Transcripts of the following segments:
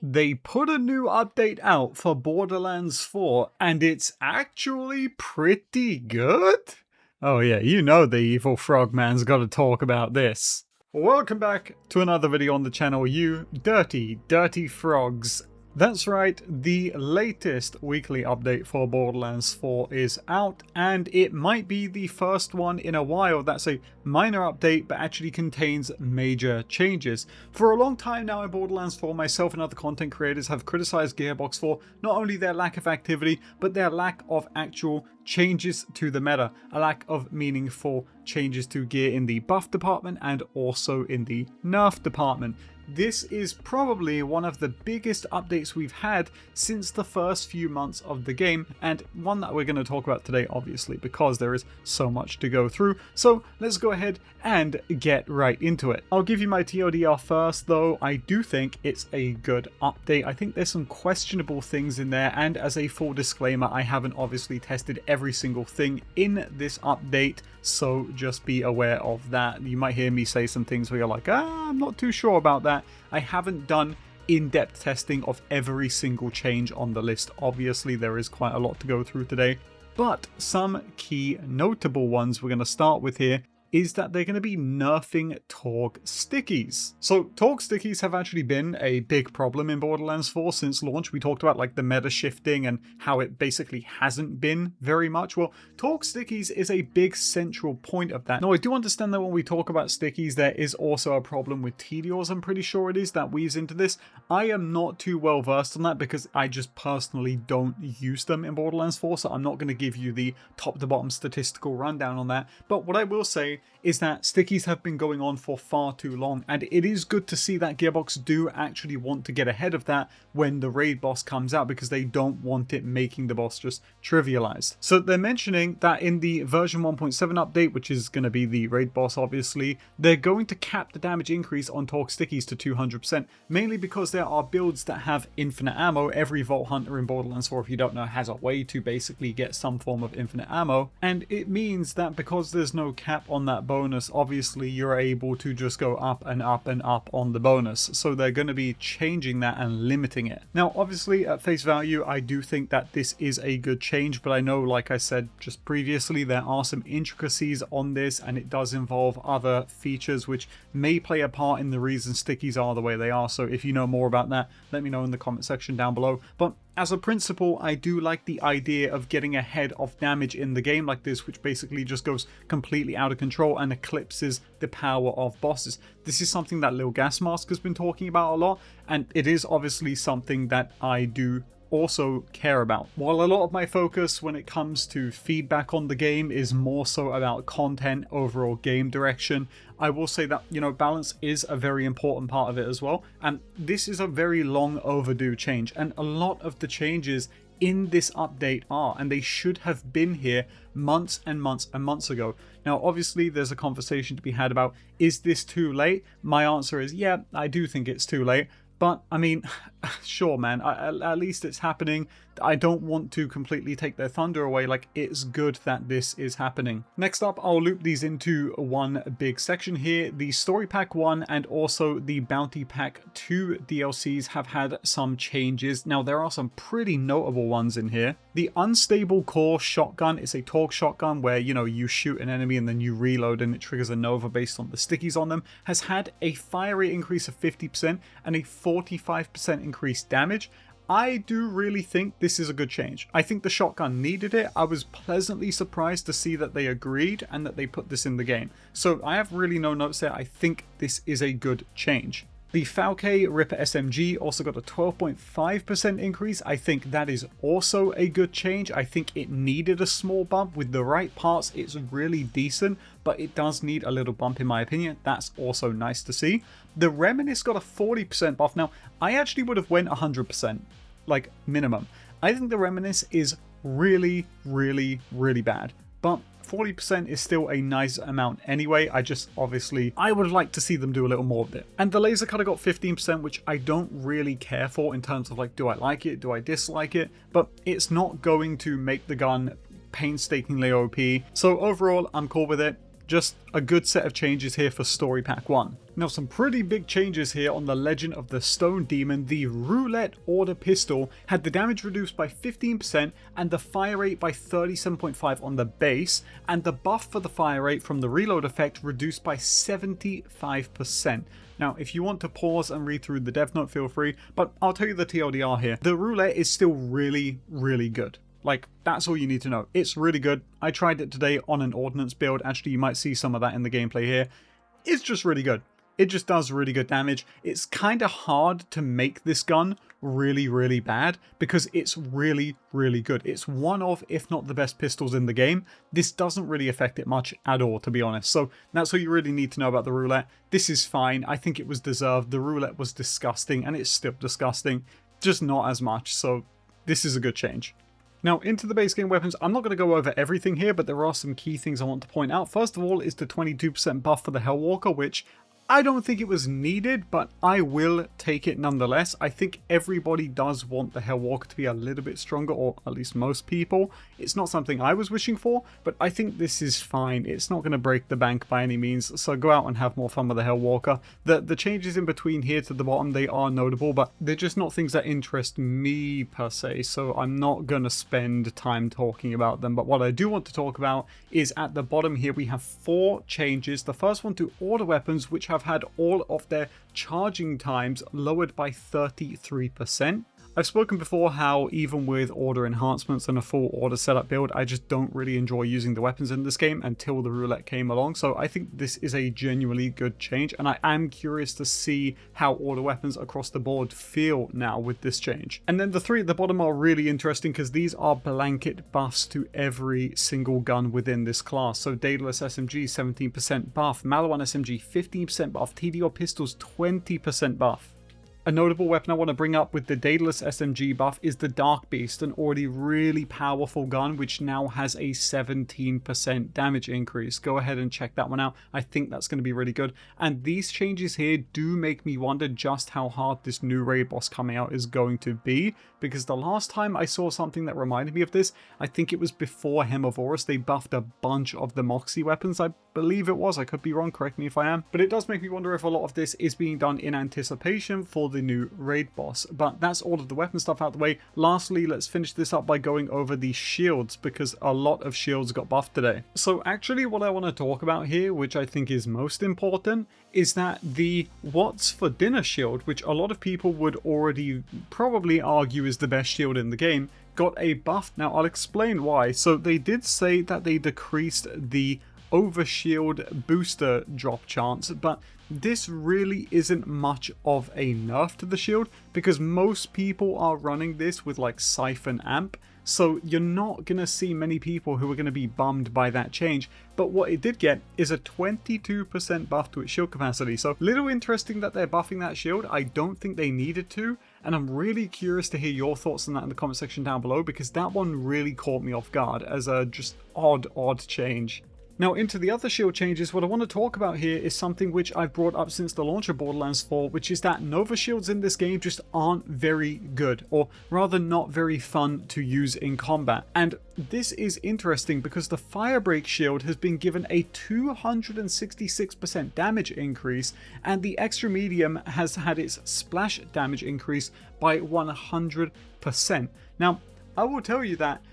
They put a new update out for Borderlands 4 and it's actually pretty good? Oh yeah, you know the evil frogman's gotta talk about this. Welcome back to another video on the channel, you dirty, dirty frogs. That's right, the latest weekly update for Borderlands 4 is out, and it might be the first one in a while that's a minor update but actually contains major changes. For a long time now in Borderlands 4, myself and other content creators have criticized Gearbox for not only their lack of activity, but their lack of actual changes to the meta, a lack of meaningful changes to gear in the buff department and also in the nerf department. This is probably one of the biggest updates we've had since the first few months of the game, and one that we're going to talk about today, obviously, because there is so much to go through. So let's go ahead and get right into it. I'll give you my TLDR first, though. I do think it's a good update. I think there's some questionable things in there, and as a full disclaimer, I haven't obviously tested every single thing in this update, so just be aware of that. You might hear me say some things where you're like, I'm not too sure about that. I haven't done in-depth testing of every single change on the list. Obviously, there is quite a lot to go through today, but some key notable ones we're going to start with here is that they're going to be nerfing Torgue stickies. So Torgue stickies have actually been a big problem in Borderlands 4 since launch. We talked about like the meta shifting and how it basically hasn't been very much. Well, Torgue stickies is a big central point of that. Now, I do understand that when we talk about stickies, there is also a problem with Tediors, I'm pretty sure it is, that weaves into this. I am not too well versed on that because I just personally don't use them in Borderlands 4, so I'm not going to give you the top to bottom statistical rundown on that. But what I will say is that stickies have been going on for far too long, and it is good to see that Gearbox do actually want to get ahead of that when the raid boss comes out, because they don't want it making the boss just trivialized. So they're mentioning that in the version 1.7 update, which is going to be the raid boss obviously, they're going to cap the damage increase on Torgue stickies to 200%, mainly because there are builds that have infinite ammo. Every Vault Hunter in Borderlands 4, if you don't know, has a way to basically get some form of infinite ammo, and it means that because there's no cap on that bonus, obviously you're able to just go up and up and up on the bonus. So they're going to be changing that and limiting it. Now, obviously at face value, I do think that this is a good change, but I know, like I said just previously, there are some intricacies on this, and it does involve other features which may play a part in the reason stickies are the way they are. So if you know more about that, let me know in the comment section down below. But as a principle, I do like the idea of getting ahead of damage in the game like this, which basically just goes completely out of control and eclipses the power of bosses. This is something that Lil Gasmask has been talking about a lot, and it is obviously something that I do also care about. While a lot of my focus when it comes to feedback on the game is more so about content, overall game direction, I will say that, you know, balance is a very important part of it as well. And this is a very long overdue change, and a lot of the changes in this update are, and they should have been here months and months and months ago. Now, obviously, there's a conversation to be had about, is this too late? My answer is, yeah, I do think it's too late. But, I mean, sure, man, at least it's happening. I don't want to completely take their thunder away. Like, it's good that this is happening. Next up, I'll loop these into one big section here. The Story Pack 1 and also the Bounty Pack 2 DLCs have had some changes. Now, there are some pretty notable ones in here. The Unstable Core shotgun is a Torgue shotgun where, you know, you shoot an enemy and then you reload and it triggers a Nova based on the stickies on them, has had a fire rate increase of 50% and a 45% increased damage. I do really think this is a good change. I think the shotgun needed it. I was pleasantly surprised to see that they agreed and that they put this in the game. So I have really no notes there. I think this is a good change. The Falke Ripper SMG also got a 12.5% increase. I think that is also a good change. I think it needed a small bump. With the right parts, it's really decent, but it does need a little bump in my opinion. That's also nice to see. The Reminisce got a 40% buff. Now, I actually would have went 100%, like minimum. I think the Reminisce is really, really, really bad, but 40% is still a nice amount anyway. I would like to see them do a little more of it. And the Laser Cutter got 15%, which I don't really care for in terms of like, do I like it? Do I dislike it? But it's not going to make the gun painstakingly OP. So overall, I'm cool with it. just a good set of changes here for Story Pack 1. Now, some pretty big changes here on the Legend of the Stone Demon. The Roulette Order Pistol had the damage reduced by 15% and the fire rate by 37.5 on the base, and the buff for the fire rate from the reload effect reduced by 75%. Now, if you want to pause and read through the dev note, feel free, but I'll tell you the TLDR here. The Roulette is still really, really good. Like, that's all you need to know. It's really good. I tried it today on an Ordnance build. Actually, you might see some of that in the gameplay here. It's just really good. It just does really good damage. It's kind of hard to make this gun really, really bad because it's really, really good. It's one of, if not the best pistols in the game. This doesn't really affect it much at all, to be honest. So that's all you really need to know about the Roulette. This is fine. I think it was deserved. The Roulette was disgusting, and it's still disgusting. Just not as much. So this is a good change. Now, into the base game weapons, I'm not going to go over everything here, but there are some key things I want to point out. First of all is the 22% buff for the Hellwalker, which I don't think it was needed, but I will take it nonetheless. I think everybody does want the Hellwalker to be a little bit stronger, or at least most people. It's not something I was wishing for, but I think this is fine. It's not going to break the bank by any means, so go out and have more fun with the Hellwalker. The changes in between here to the bottom, they are notable, but they're just not things that interest me per se, so I'm not going to spend time talking about them. But what I do want to talk about is at the bottom here, we have 4 changes. The first one to order weapons, which have had all of their charging times lowered by 33%. I've spoken before how even with order enhancements and a full order setup build, I just don't really enjoy using the weapons in this game until the Roulette came along. So I think this is a genuinely good change, and I am curious to see how order weapons across the board feel now with this change. And then the 3 at the bottom are really interesting because these are blanket buffs to every single gun within this class. So Daedalus SMG 17% buff, Maliwan SMG 15% buff, TDR pistols 20% buff. A notable weapon I want to bring up with the Daedalus SMG buff is the Dark Beast, an already really powerful gun which now has a 17% damage increase. Go ahead and check that one out. I think that's going to be really good. And these changes here do make me wonder just how hard this new raid boss coming out is going to be, because the last time I saw something that reminded me of this, I think it was before Hem of Horus. They buffed a bunch of the Moxie weapons, I believe it was. I could be wrong, correct me if I am. But it does make me wonder if a lot of this is being done in anticipation for the new raid boss. But that's all of the weapon stuff out the way. Lastly, let's finish this up by going over the shields, because a lot of shields got buffed today. So actually what I want to talk about here, which I think is most important, is that the What's for Dinner shield, which a lot of people would already probably argue is the best shield in the game, got a buff. Now I'll explain why. So they did say that they decreased the overshield booster drop chance, but this really isn't much of a nerf to the shield because most people are running this with like Siphon Amp, so you're not gonna see many people who are gonna be bummed by that change. But what it did get is a 22% buff to its shield capacity, so little interesting that they're buffing that shield. I don't think they needed to, and I'm really curious to hear your thoughts on that in the comment section down below, because that one really caught me off guard as a just odd change. Now into the other shield changes, what I want to talk about here is something which I've brought up since the launch of Borderlands 4, which is that Nova shields in this game just aren't very good, or rather not very fun to use in combat. And this is interesting because the Firebreak shield has been given a 266% damage increase, and the Extra Medium has had its splash damage increase by 100%. Now, I will tell you that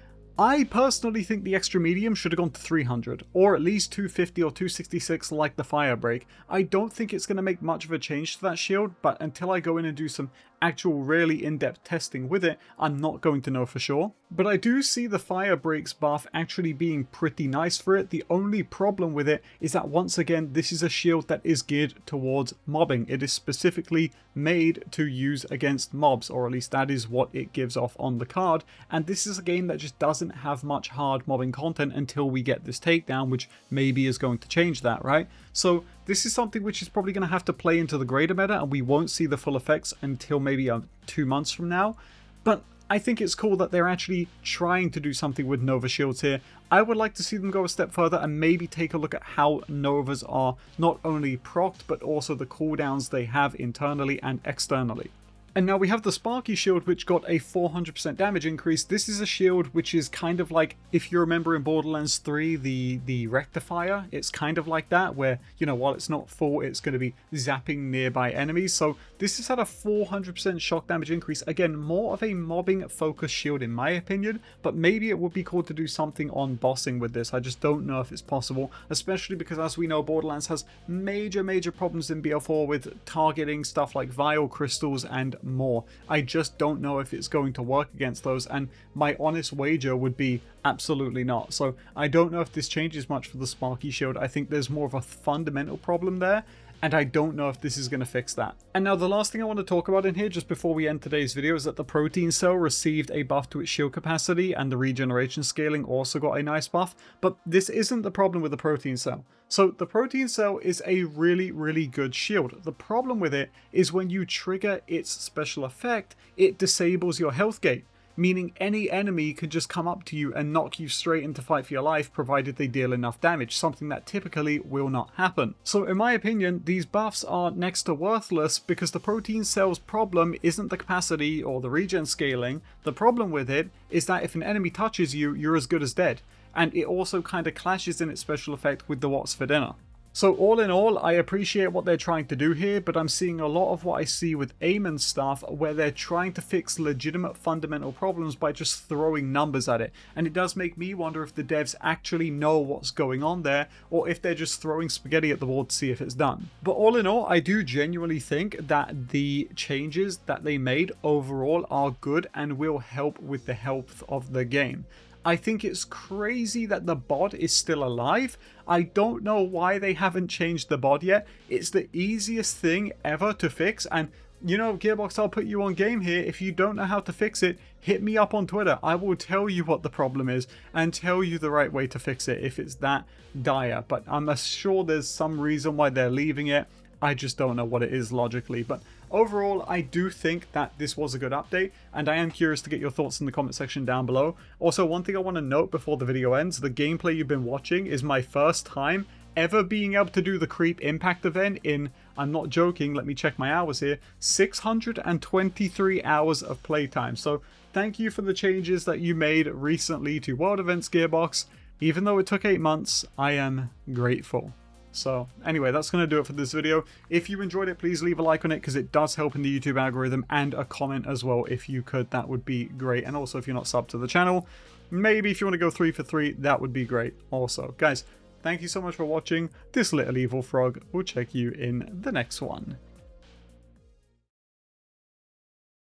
I personally think the Extra Medium should have gone to 300, or at least 250 or 266 like the Firebreak. I don't think it's going to make much of a change to that shield, but until I go in and do some actual really in-depth testing with it, I'm not going to know for sure. But I do see the Firebreak's buff actually being pretty nice for it. The only problem with it is that once again, this is a shield that is geared towards mobbing. It is specifically made to use against mobs, or at least that is what it gives off on the card. And this is a game that just doesn't have much hard mobbing content until we get this takedown, which maybe is going to change that, right? So this is something which is probably going to have to play into the greater meta, and we won't see the full effects until maybe 2 months from now. But I think it's cool that they're actually trying to do something with Nova shields here. I would like to see them go a step further and maybe take a look at how Novas are not only procced, but also the cooldowns they have internally and externally. And now we have the Sparky shield, which got a 400% damage increase. This is a shield which is kind of like, if you remember in Borderlands 3, the rectifier, it's kind of like that, where, you know, while it's not full, it's going to be zapping nearby enemies. So this has had a 400% shock damage increase. Again, more of a mobbing focused shield in my opinion, but maybe it would be cool to do something on bossing with this. I just don't know if it's possible, especially because, as we know, Borderlands has major problems in BO4 with targeting stuff like vial crystals and more. I just don't know if it's going to work against those, and my honest wager would be absolutely not. So I don't know if this changes much for the Sparky shield. I think there's more of a fundamental problem there, and I don't know if this is going to fix that. And now the last thing I want to talk about in here, just before we end today's video, is that the protein cell received a buff to its shield capacity, and the regeneration scaling also got a nice buff. But this isn't the problem with the protein cell. So the protein cell is a really good shield. The problem with it is when you trigger its special effect, it disables your health gate, meaning any enemy can just come up to you and knock you straight into fight for your life, provided they deal enough damage, something that typically will not happen. So in my opinion, these buffs are next to worthless, because the protein cell's problem isn't the capacity or the regen scaling. The problem with it is that if an enemy touches you, you're as good as dead. And it also kind of clashes in its special effect with the What's for Dinner. So all in all, I appreciate what they're trying to do here, but I'm seeing a lot of what I see with aim and stuff, where they're trying to fix legitimate fundamental problems by just throwing numbers at it. And it does make me wonder if the devs actually know what's going on there, or if they're just throwing spaghetti at the wall to see if it's done. But all in all, I do genuinely think that the changes that they made overall are good and will help with the health of the game. I think it's crazy that the bod is still alive. I don't know why they haven't changed the bod yet. It's the easiest thing ever to fix, and you know, Gearbox, I'll put you on game here. If you don't know how to fix it, hit me up on Twitter. I will tell you what the problem is and tell you the right way to fix it if it's that dire. But I'm sure there's some reason why they're leaving it. I just don't know what it is logically. But overall, I do think that this was a good update, and I am curious to get your thoughts in the comment section down below. Also, one thing I want to note before the video ends, the gameplay you've been watching is my first time ever being able to do the Creep Impact event in, I'm not joking, let me check my hours here, 623 hours of playtime. So thank you for the changes that you made recently to World Events, Gearbox. Even though it took 8 months, I am grateful. So anyway, that's going to do it for this video. If you enjoyed it, please leave a like on it, because it does help in the YouTube algorithm, and a comment as well if you could. That would be great. And also, if you're not subbed to the channel, maybe if you want to go 3 for 3, that would be great also. Guys, thank you so much for watching. This little evil frog will check you in the next one.